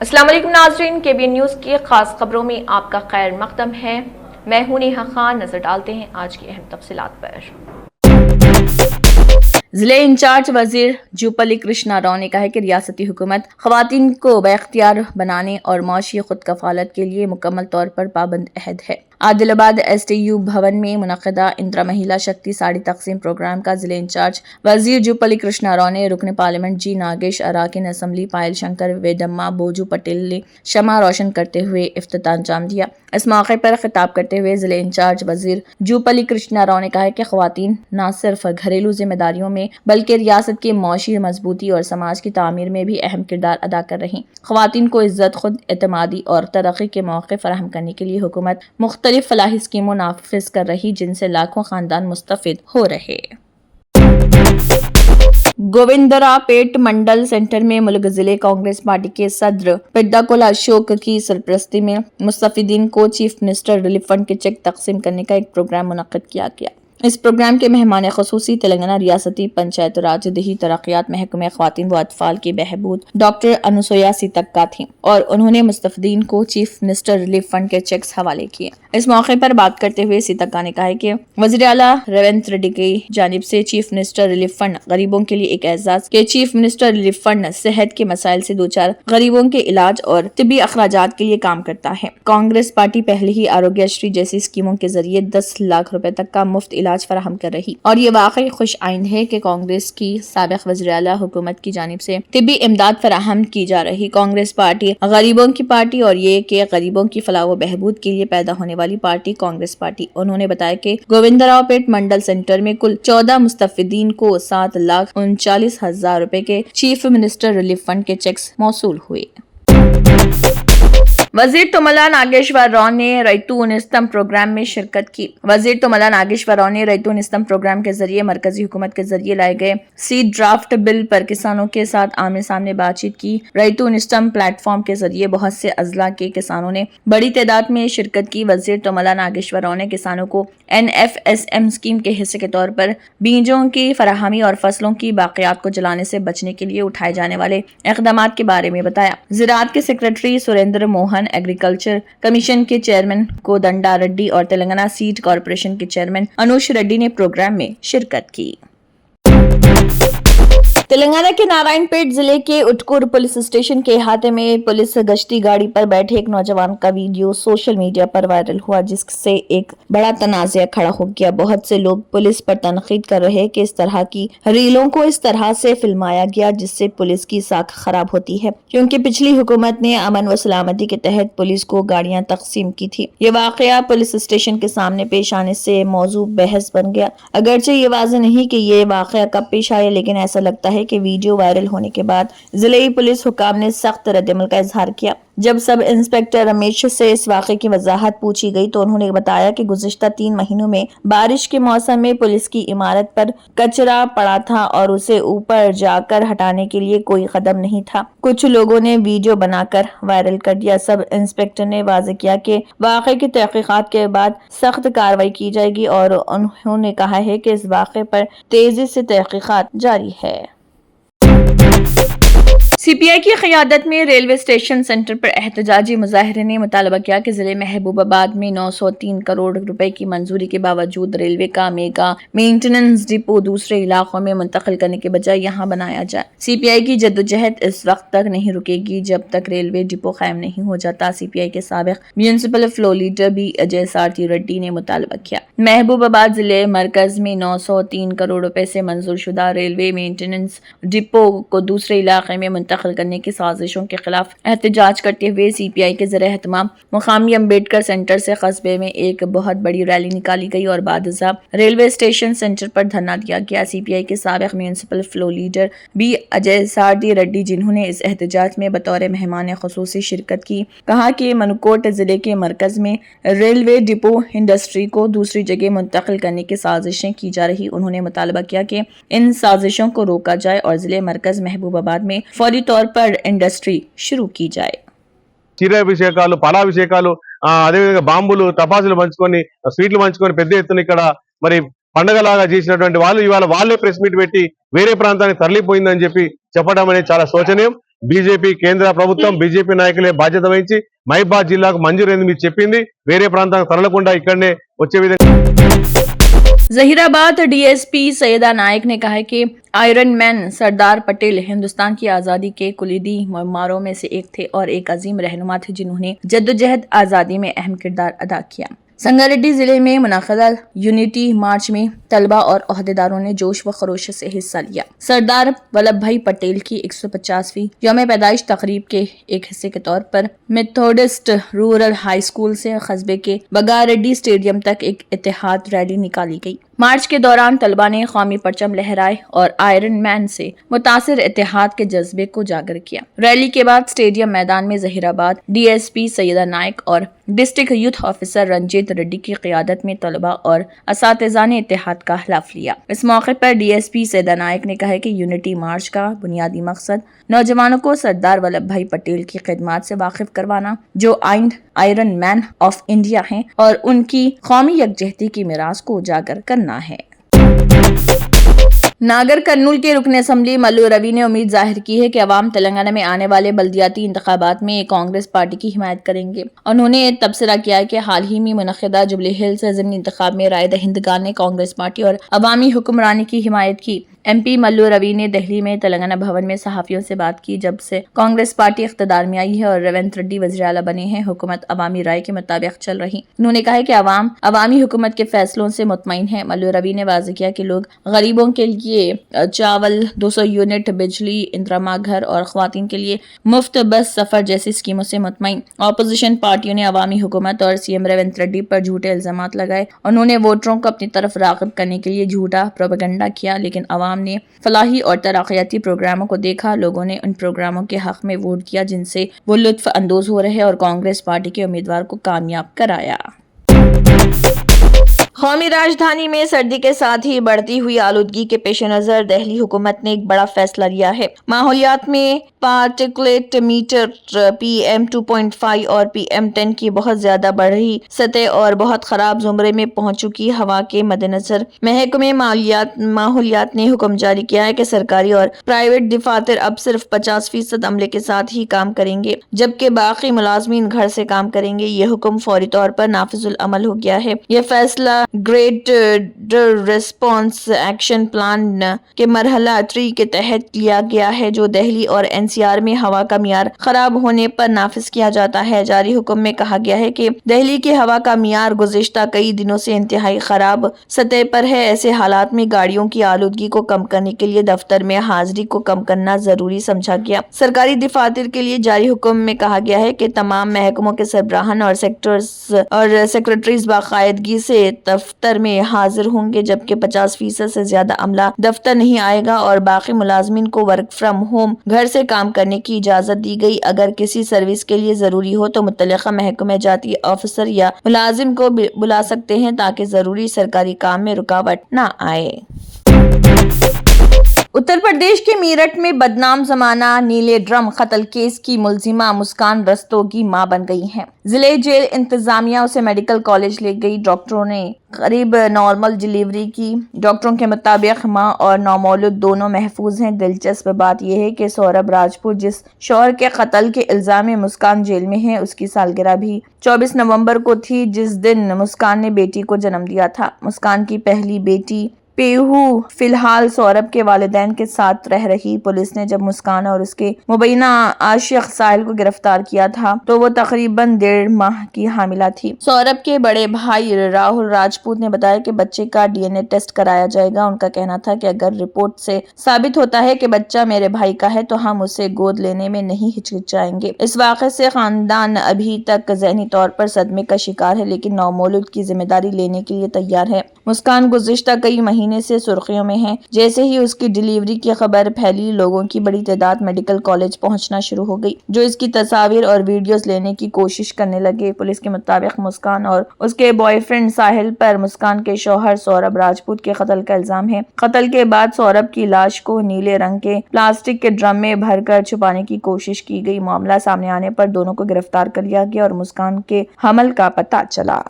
अस्सलाम वालेकुम नाज़रीन, केबीएन न्यूज़ की खास खबरों में आपका खैर मकदम है। मैं हूं नेहा खान। नजर डालते हैं आज की अहम तफसीलात पर। जिले इंचार्ज वजीर जूपली कृष्णा राव ने कहा है कि रियासती हुकूमत खवातीन को बाख्तियार बनाने और मौशी खुद कफालत के लिए मुकम्मल तौर पर पाबंद अहद है। आदिलाबाद STU भवन में मुनक़दा इंदिरा महिला शक्ति साड़ी तकसीम प्रोग्राम का जिले इंचार्ज वजीर जूपली कृष्णा राव ने रुकन पार्लियामेंट जी नागेश, अराकीन असम्बली पायल शंकर, वेदम्मा बोजू पटेल ने शमा रोशन करते हुए इफ्तिताह अंजाम दिया। इस मौके पर खिताब करते हुए जिले इंचार्ज वजीर जूपली कृष्णा राव ने कहा कि खवातीन न सिर्फ घरेलू जिम्मेदारियों में बल्कि रियासत की मौशी मजबूती और समाज की तामीर में भी अहम किरदार अदा कर रही। खवातीन को इज्जत, खुद एतमादी और तरक्की के मौके फराहम करने के लिए हुकूमत मुख्तलिफ फलाही स्कीमों नाफिज कर रही, जिनसे लाखों खानदान मुस्तफिद हो रहे। गोविंदरापेट मंडल सेंटर में मुल्क जिले कांग्रेस पार्टी के सदर पिड्डाकोल अशोक की सरपरस्ती में मुस्तफिदीन को चीफ मिनिस्टर रिलीफ फंड के चेक तकसीम करने का एक प्रोग्राम मुनक्किद किया गया। इस प्रोग्राम के मेहमान खुसूसी तेलंगाना रियासती पंचायत राज दही तरक्यात महकमे ख्वातीन व अतफाल की बहबूद डॉक्टर अनुसुया सीतक्का थी और उन्होंने मुस्तफिदीन को चीफ मिनिस्टर रिलीफ फंड के चेक्स हवाले किए। इस मौके पर बात करते हुए सीतक्का ने कहा कि वज़ीर आला रेवंत रेड्डी की जानिब से चीफ मिनिस्टर रिलीफ फंड गरीबों के लिए एक एजाज के चीफ मिनिस्टर रिलीफ फंड सेहत के मसाइल से दो चार गरीबों के इलाज और तिब्बी अखराजात के लिए काम करता है। कांग्रेस पार्टी पहले ही आरोग्यश्री जैसी स्कीमों के जरिए 10 लाख रुपए तक का मुफ्त इलाज फराहम कर रही और ये वाकई खुश आइंद है कि कांग्रेस की साबिक वज़ीर आला हुकूमत की जानिब से तिब्बी इमदाद फराहम की जा रही। कांग्रेस पार्टी गरीबों की पार्टी और ये कि गरीबों की फलाह व बहबूद के लिए पैदा होने वाली पार्टी कांग्रेस पार्टी। उन्होंने बताया कि गोविंदरावपेट मंडल सेंटर में कुल 14 मुस्तफिदीन को 7,39,000 रुपए के चीफ मिनिस्टर रिलीफ फंड के चेक्स मौसूल हुए। वजीर तुमला नागेश्वर राव ने रैतू निस्तम प्रोग्राम में शिरकत की। वजीर तुमला नागेश्वर राव ने रैतू निस्तम प्रोग्राम के जरिए मरकजी हुकूमत के जरिए लाए गए सीड ड्राफ्ट बिल पर किसानों के साथ आमने सामने बातचीत की। रैतू निस्तम प्लेटफॉर्म के जरिए बहुत से अजला के किसानों ने बड़ी तादाद में शिरकत की। वजीर तुमला नागेश्वर राव ने किसानों को NFSM स्कीम के हिस्से के तौर पर बीजों की फराहमी और फसलों की बाकियात को जलाने से बचने के लिए उठाए जाने वाले इकदाम के बारे में बताया। ज़राअत के secretary Surendra Mohan, agriculture commission के चेयरमैन कोदंडा रेड्डी और तेलंगाना सीड कॉरपोरेशन के चेयरमैन अनुष रेड्डी ने प्रोग्राम में शिरकत की। तेलंगाना के नारायणपेट जिले के उटकूर पुलिस स्टेशन के अहाते में पुलिस गश्ती गाड़ी पर बैठे एक नौजवान का वीडियो सोशल मीडिया पर वायरल हुआ, जिससे एक बड़ा तनाज़ा खड़ा हो गया। बहुत से लोग पुलिस पर तनकीद कर रहे कि इस तरह की रीलों को इस तरह से फिल्माया गया जिससे पुलिस की साख खराब होती है, क्योंकि पिछली हुकूमत ने अमन व सलामती के तहत पुलिस को गाड़ियां तकसीम की थी। ये वाकया पुलिस स्टेशन के सामने पेश आने से मौजू बहस बन गया। अगरचे ये वाज़ेह नहीं कि ये वाकया कब पेश आया, लेकिन ऐसा लगता है कि वीडियो वायरल होने के बाद जिले पुलिस हुकाम ने सख्त रद्दअमल का इजहार किया। जब सब इंस्पेक्टर रमेश से इस वाक़े की वजाहत पूछी गई तो उन्होंने बताया कि गुज़िश्ता 3 महीनों में बारिश के मौसम में पुलिस की इमारत पर कचरा पड़ा था और उसे ऊपर जाकर हटाने के लिए कोई कदम नहीं था। कुछ लोगों ने वीडियो बनाकर वायरल कर दिया। सब इंस्पेक्टर ने वाज़ेह किया कि वाक़े की तहकीकात के बाद सख्त कार्रवाई की जाएगी और उन्होंने कहा है कि इस वाक़े पर तेजी से तहकीकात जारी है। CPI की क़यादत में रेलवे स्टेशन सेंटर पर एहतजाजी मुजाहिरे ने मुतालबा किया कि जिले महबूबाबाद में 903 करोड़ रुपए की मंजूरी के बावजूद रेलवे का मेगा मेंटेनेंस डिपो दूसरे इलाकों में मुंतकिल करने के बजाय यहाँ बनाया जाए। CPI की जद्दोजहद इस वक्त तक नहीं रुकेगी जब तक रेलवे डिपो कायम नहीं हो जाता। CPI के साबिक म्यूनिसिपल फ्लो लीडर भी अजय सारथी रेड्डी ने मुतालबा किया महबूबाबाद जिले मरकज में 903 करोड़ रुपए से मंजूर शुदा रेलवे मेंटेनेंस डिपो को दूसरे इलाके में मुंतकिल करने की साजिशों के खिलाफ एहतजाज करते हुए CPI के ज़रिए एहतमाम मुकामी अम्बेडकर सेंटर से कस्बे में एक बहुत बड़ी रैली निकाली गई और बादशाह रेलवे स्टेशन सेंटर पर धरना दिया गया। CPI के साबिक municipal floor leader B Ajay Sarathi Reddy, जिन्होंने इस एहतजाज में बतौर मेहमान खुसूसी शिरकत की, कहा कि मनकोट जिले के मरकज में रेलवे डिपो इंडस्ट्री को दूसरी जगह मुंतकिल करने की साजिशें की जा रही। उन्होंने मुतालबा किया कि इन साजिशों को रोका जाए और जिले मरकज महबूबाबाद में फौरी तौर पर इंडस्ट्री शुरू की जाए। చీరాభిషేకాలు, పాలాభిషేకాలు, అదేవిధంగా బాంబులు, టపాసులు పంచుకొని, స్వీట్లు పంచుకొని పెద్ద ఎత్తున ఇక్కడ మరి పండగలాగా చేసినటువంటి వాళ్ళు ఇవాళ వాళ్ళే ప్రెస్ మీట్ పెట్టి వేరే ప్రాంతానికి తరలిపోయిందని చెప్పి చెప్పడం అనేది చాలా శోచనీయం. బీజేపీ కేంద్ర ప్రభుత్వం బీజేపీ నాయకులే బాధ్యత వహించి మహిబాద్ జిల్లాకు మంజూరైంది మీరు చెప్పింది వేరే ప్రాంతానికి తరలకుండా ఇక్కడనే వచ్చే విధంగా जहीराबाद डीएसपी सैयदा नायक ने कहा है कि आयरन मैन सरदार पटेल हिंदुस्तान की आज़ादी के कुलीदी मम्मारों में से एक थे और एक अजीम रहनुमा थे जिन्होंने जद्दोजहद आज़ादी में अहम किरदार अदा किया। संगारेड्डी जिले में मुनाक़दा यूनिटी मार्च में तलबा और ओहदेदारों ने जोश व खरोश से हिस्सा लिया। सरदार वल्लभ भाई पटेल की 150वीं यौम पैदाइश तकरीब के एक हिस्से के तौर पर मेथोडिस्ट रूरल हाई स्कूल से कस्बे के बगारेड्डी स्टेडियम तक एक इत्तेहाद रैली निकाली गई। मार्च के दौरान तलबा ने कौमी परचम लहराए और आयरन मैन से मुतासिर इत्तेहाद के जज्बे को जागर किया। रैली के बाद स्टेडियम मैदान में जहीराबाद डीएसपी सैयदा नायक और district youth officer Ranjeet Reddy की क़ियादत में तलबा और असातिज़ा ने इत्तेहाद का हलफ लिया। इस मौके पर डीएसपी सैयदा नायक ने कहा कि यूनिटी मार्च का बुनियादी मकसद नौजवानों को सरदार वल्लभ भाई पटेल की खिदमत से वाकिफ करवाना, जो आयरन मैन ऑफ इंडिया हैं, और उनकी कौमी यकजहती की मीरास को उजागर करना है। नागर कर्नूल के रुकन असम्बली मल्लू रवि ने उम्मीद जाहिर की है कि अवाम तेलंगाना में आने वाले बल्दियाती इंतखाबात में कांग्रेस पार्टी की हिमायत करेंगे। उन्होंने तबसरा किया है कि हाल ही में मुनक़दा जुबली हिल्स ज़िमनी इंतखाब में राय दहिंदगान ने कांग्रेस पार्टी और अवामी हुक्मरानी की हिमायत की। एमपी मल्लू रवि ने दिल्ली में तेलंगाना भवन में सहाफ़ियों से बात की। जब से कांग्रेस पार्टी इख्तिदार में आई है और रेवंत रेड्डी वज़ीर आला बने हैं, हुकूमत अवामी राय के मुताबिक चल रही। उन्होंने कहा है कि अवाम अवामी हुकूमत के फैसलों से मुतमईन है। मल्लू रवि ने वाज़ेह किया कि लोग गरीबों के लिए चावल, 200 यूनिट बिजली, इंदिरा घर और ख्वातीन के लिए मुफ्त बस सफर जैसी स्कीमों से मुतमईन। अपोजिशन पार्टियों ने अवामी हुकूमत और सीएम रेवंत रेड्डी पर झूठे इल्जामात लगाए। उन्होंने वोटरों को अपनी तरफ राग़िब करने के लिए झूठा प्रोपेगेंडा किया, लेकिन अवाम ने फलाही और तरक्याती प्रोग्रामों को देखा। लोगों ने उन प्रोग्रामों के हक में वोट किया जिनसे वो लुत्फ अंदोज हो रहे और कांग्रेस पार्टी के उम्मीदवार को कामयाब कराया। कौमी राजधानी में सर्दी के साथ ही बढ़ती हुई आलूदगी के पेश नज़र दिल्ली हुकूमत ने एक बड़ा फैसला लिया है। माहौलियात में पार्टिकुलेट मीटर PM 2.5 और PM 10 की बहुत ज्यादा बढ़ी सतह और बहुत खराब जुमरे में पहुंच चुकी हवा के मद्देनजर महकमे माहौलियात ने हुक्म जारी किया है कि सरकारी और प्राइवेट दफातर अब सिर्फ 50% अमले के साथ ही काम करेंगे, जबकि बाकी मुलाजमीन घर से काम करेंगे। ये हुक्म फौरी तौर पर नाफिजुल अमल हो गया है। यह फैसला ग्रेट रिस्पॉन्स एक्शन प्लान के मरहला 3 के तहत लिया गया है, जो दिल्ली और NCR में हवा का मियार खराब होने पर नाफिज किया जाता है। जारी हुक्म में कहा गया है कि दिल्ली की हवा का मियार गुज़िश्ता कई दिनों से इंतहाई खराब सतह पर है। ऐसे हालात में गाड़ियों की आलूदगी को कम करने के लिए दफ्तर में हाजिरी को कम करना जरूरी समझा गया। सरकारी दफातर के लिए जारी हुक्म में कहा गया है कि तमाम महकमों के सरबराहान और सेक्रेटरीज बाकायदगी से दफ्तर में हाजिर होंगे, जबकि 50% से ज्यादा अमला दफ्तर नहीं आएगा और बाकी मुलाजमीन को वर्क फ्रॉम होम घर से काम करने की इजाजत दी गई। अगर किसी सर्विस के लिए जरूरी हो तो मुतल्लिका महकमे जाती अफसर या मुलाजिम को बुला सकते हैं ताकि जरूरी सरकारी काम में रुकावट न आए। उत्तर प्रदेश के मेरठ में बदनाम जमाना नीले ड्रम कत्ल केस की मुलजिमा मुस्कान रस्तोगी मां बन गई हैं। जिले जेल इंतजामिया उसे मेडिकल कॉलेज ले गई। डॉक्टरों ने करीब नॉर्मल डिलीवरी की। डॉक्टरों के मुताबिक मां और नौमौलूद दोनों महफूज हैं। दिलचस्प बात यह है कि सौरभ राजपूत जिस शौहर के कत्ल के इल्जाम में मुस्कान जेल में है, उसकी सालगिरह भी 24 नवंबर को थी, जिस दिन मुस्कान ने बेटी को जन्म दिया था। मुस्कान की पहली बेटी पेहू फिलहाल सौरभ के वालिदैन के साथ रह रही। पुलिस ने जब मुस्कान और उसके मुबैना आशिक साहिल को गिरफ्तार किया था तो वो तकरीबन 1.5 माह की हामिला थी। सौरभ के बड़े भाई राहुल राजपूत ने बताया कि बच्चे का DNA टेस्ट कराया जाएगा। उनका कहना था कि अगर रिपोर्ट से साबित होता है कि बच्चा मेरे भाई का है तो हम उसे गोद लेने में नहीं हिचकिचाएंगे। इस वाक़े से खानदान अभी तक ज़हनी तौर पर सदमे का शिकार है, लेकिन नौमौलूद की जिम्मेदारी लेने के लिए तैयार है। मुस्कान गुज़िश्ता कई महीने से सुर्खियों में है। जैसे ही उसकी डिलीवरी की खबर फैली, लोगों की बड़ी तादाद मेडिकल कॉलेज पहुंचना शुरू हो गई, जो इसकी तस्वीर और वीडियोस लेने की कोशिश करने लगे। पुलिस के मुताबिक मुस्कान और उसके बॉयफ्रेंड साहिल पर मुस्कान के शौहर सौरभ राजपूत के कत्ल का इल्जाम है। कत्ल के बाद सौरभ की लाश को नीले रंग के प्लास्टिक के ड्रम में भरकर छुपाने की कोशिश की गई। मामला सामने आने पर दोनों को गिरफ्तार कर लिया गया और मुस्कान के हमल का पता चला।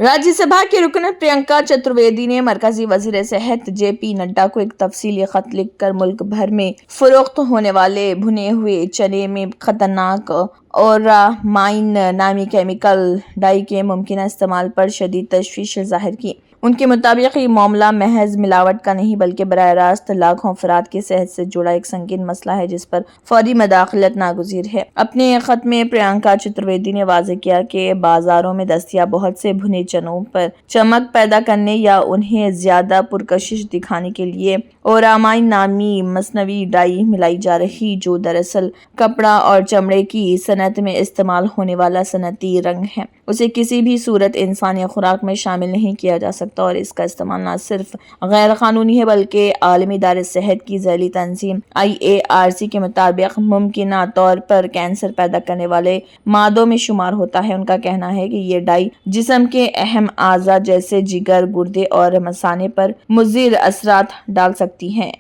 राज्यसभा की रुकन प्रियंका चतुर्वेदी ने मरकजी वजीर सेहत जेपी नड्डा को एक तफसीली खत लिखकर मुल्क भर में फरोख्त होने वाले भुने हुए चने में खतरनाक और माइन नामी केमिकल डाई के मुमकिन इस्तेमाल पर शदीद तशवीश जाहिर की। उनके मुताबिक ये मामला महज मिलावट का नहीं बल्कि बराह रास्त लाखों अफराद की सेहत से जुड़ा एक संगीन मसला है जिस पर फौरी मदाखलत नागुज़ीर है। अपने खत में प्रियंका चतुर्वेदी ने वाज़ेह किया कि बाजारों में दस्तयाब बहुत से भुने चनों पर चमक पैदा करने या उन्हें ज्यादा पुरकशिश दिखाने के लिए ओरामाइन नामी मसनवी डाई मिलाई जा रही, जो दरअसल कपड़ा और चमड़े की सनत में इस्तेमाल होने वाला सनती रंग है। उसे किसी भी सूरत इंसानी खुराक में शामिल नहीं किया जा सकता और इसका इस्तेमाल न सिर्फ गैर कानूनी है बल्कि आलमी इदारे सेहत की ज़ैली तंजीम IARC के मुताबिक मुमकिन तौर पर कैंसर पैदा करने वाले मादों में शुमार होता है। उनका कहना है कि ये डाई जिस्म के अहम आज़ा जैसे जिगर, गुर्दे और मसाने पर मुज़िर असरात डाल सकती हैं।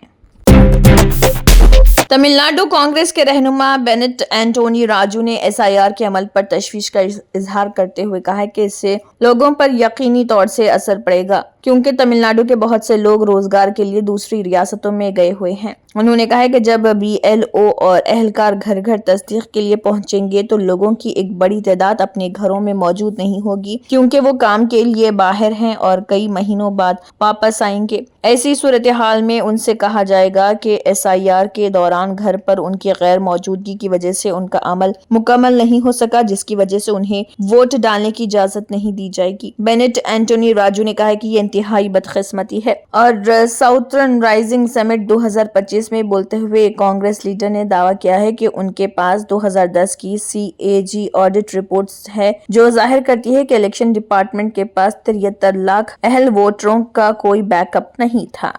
तमिलनाडु कांग्रेस के रहनुमा बेनेट एंटोनी राजू ने SIR के अमल पर तशवीश का इजहार करते हुए कहा है कि इससे लोगों पर यकीनी तौर से असर पड़ेगा क्योंकि तमिलनाडु के बहुत से लोग रोजगार के लिए दूसरी रियासतों में गए हुए हैं। उन्होंने कहा है कि जब BLO और अहलकार घर घर तस्दीक के लिए पहुंचेंगे तो लोगों की एक बड़ी तादाद अपने घरों में मौजूद नहीं होगी क्योंकि वो काम के लिए बाहर हैं और कई महीनों बाद वापस आएंगे। ऐसी सूरत हाल में उनसे कहा जाएगा कि SIR के दौरान घर पर उनकी गैर मौजूदगी की वजह से उनका अमल मुकम्मल नहीं हो सका, जिसकी वजह से उन्हें वोट डालने की इजाजत नहीं दी जाएगी। बेनेट एंटोनी राजू ने कहा कि ये इंतहाई बदकिस्मती है। और साउथर्न राइजिंग समिट 2025 में बोलते हुए कांग्रेस लीडर ने दावा किया है कि उनके पास 2010 की CAG ऑडिट रिपोर्ट्स है जो जाहिर करती है कि इलेक्शन डिपार्टमेंट के पास 73 लाख अहल वोटरों का कोई बैकअप नहीं था।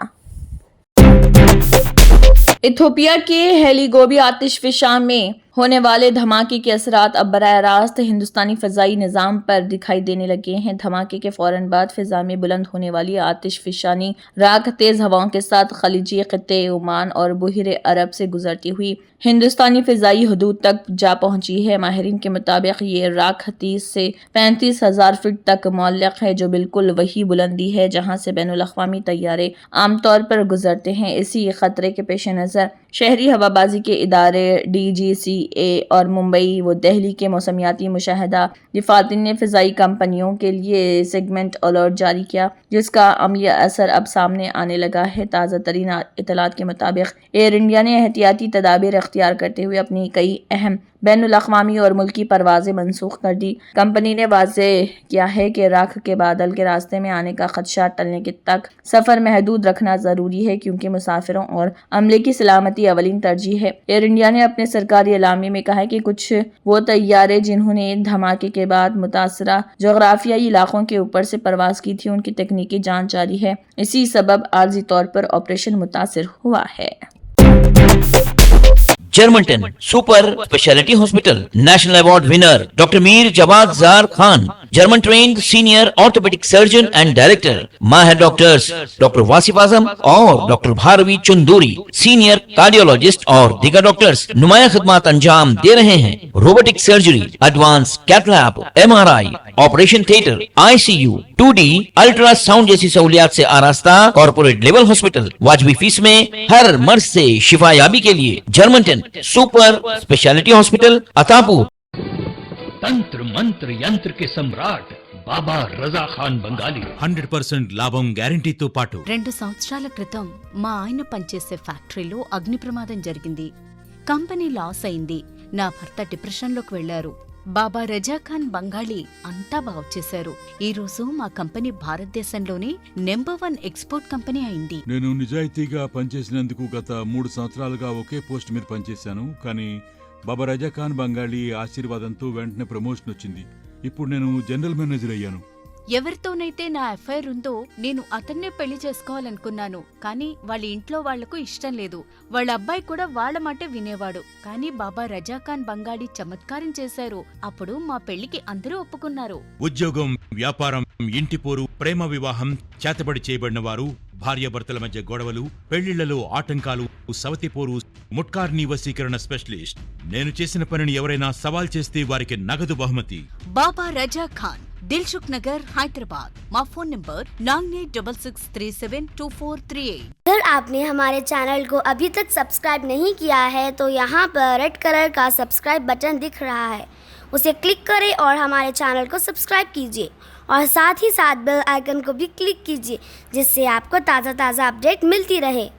इथियोपिया के हेलीगोबी आतिशफिशा में होने वाले धमाके के असरात अब बराह रास्त हिंदुस्तानी फ़ज़ाई निज़ाम पर दिखाई देने लगे हैं। धमाके के फौरन बाद फ़िज़ा में बुलंद होने वाली आतिशफिशानी राख तेज़ हवाओं के साथ खलीजी ख़ित्ते ओमान और बहरे अरब से गुजरती हुई हिंदुस्तानी फ़िज़ाई हदूद तक जा पहुंची है। माहिरीन के मुताबिक ये राख 30 से 35,000 फीट तक मुअल्लक़ है, जो बिल्कुल वही बुलंदी है जहां से बैनुल अक़वामी तैयारे आमतौर पर गुजरते हैं। इसी खतरे के पेश नज़र शहरी हवाबाजी के इदारे DGCA और मुंबई व दिल्ली के मौसमियाती मुशाहिदा दफातर ने फ़िज़ाई कंपनियों के लिए सेगमेंट अलर्ट जारी किया, जिसका अमली असर अब सामने आने लगा है। ताज़ा तरीन इतलात के मुताबिक एयर इंडिया ने एहतियाती तदाबीर अख्तियार करते हुए अपनी कई अहम बैनुल अक़वामी और मुल्की परवाज़ें मनसूख कर दी। कंपनी ने वाज़ेह किया है कि राख के बादल के रास्ते में आने का खदशा टलने के तक सफ़र महदूद रखना ज़रूरी है क्योंकि मुसाफिरों और अमले की सलामती अवलिन तरजीह है। एयर इंडिया ने अपने सरकारी एलामी में कहा है कि कुछ वो तैयारे जिन्होंने धमाके के बाद मुतासरा जोग्राफियाई इलाकों के ऊपर से परवाज़ की थी, उनकी तकनीकी जांच जारी है। इसी सबब आर्जी तौर पर ऑपरेशन मुतासिर हुआ है। Germanten super speciality hospital national award winner doctor Mir Jawad Zar Khan, German trained senior orthopaedic surgeon and director, माहिर डॉक्टर्स डॉक्टर वासिफ आजम और doctor Bharavi Chanduri, senior cardiologist और दीगर डॉक्टर्स नुमाया खिदमत अंजाम दे रहे हैं। Robotic surgery, advance cath lab, MRI, operation theatre, ICU, 2D ultrasound जैसी सहूलियात से आरास्ता कॉर्पोरेट लेवल हॉस्पिटल। वाजबी फीस में हर मर्ज से शिफायाबी के लिए Germanton super speciality hospital Attapur. तंत्र मंत्र यंत्र के सम्राट బాబా రజా ఖాన్ బంగాలి 100% లాభం గ్యారంటీతో పాటు 2 సంవత్సరాల క్రితం మా ఆయన పనిచేసే ఫ్యాక్టరీలో అగ్ని ప్రమాదం జరిగింది. కంపెనీ లాస్ అయింది. నా భర్త డిప్రెషన్లోకి వెళ్లారు. బాబా రజాఖాన్ బంగాళీ అంతా బాగుచేశారు. ఈ రోజు మా కంపెనీ భారతదేశంలోనే నెంబర్ 1 ఎక్స్పోర్ట్ కంపెనీ అయింది. నేను నిజాయితీగా పనిచేసినందుకు గత 3 సంవత్సరాలుగా ఒకే పోస్ట్ మీద పనిచేశాను. కానీ బాబా రజాఖాన్ బంగాళీ ఆశీర్వాదంతో వెంటనే ప్రమోషన్ వచ్చింది. ఇప్పుడు నేను జనరల్ మేనేజర్ అయ్యాను. ఎవరితోనైతే నా అఫైర్ ఉందో నేను అతన్నే పెళ్లి చేసుకోవాలనుకున్నాను. కానీ వాళ్ళ ఇంట్లో వాళ్లకు ఇష్టం లేదు. వాళ్ళ అబ్బాయి కూడా వాళ్ళ మాట వినేవాడు. కానీ బాబా రజాఖాన్ బంగాళీ చమత్కారం చేశారు. అప్పుడు మా పెళ్లికి అందరూ ఒప్పుకున్నారు. ఉద్యోగం, వ్యాపారం, ఇంటి పోరు, ప్రేమ వివాహం, చేతబడి చేయబడిన వారు, భార్యాభర్తల మధ్య గొడవలు, పెళ్లిళ్లలో ఆటంకాలు, సవతిపోరు, ముట్కార్నీ వశీకరణ స్పెషలిస్ట్. నేను చేసిన పనిని ఎవరైనా సవాల్ చేస్తే వారికి నగదు బహుమతి. బాబా రజాఖాన్ దిల్సుఖ్ నగర్, హైదరాబాద్। మా ఫోన్ నంబర్ 9866372438। अगर आपने हमारे चैनल को अभी तक सब्सक्राइब नहीं किया है तो यहाँ पर रेड कलर का सब्सक्राइब बटन दिख रहा है, उसे क्लिक करें और हमारे चैनल को सब्सक्राइब कीजिए और साथ ही साथ बेल आइकन को भी क्लिक कीजिए, जिससे आपको ताज़ा अपडेट मिलती रहे।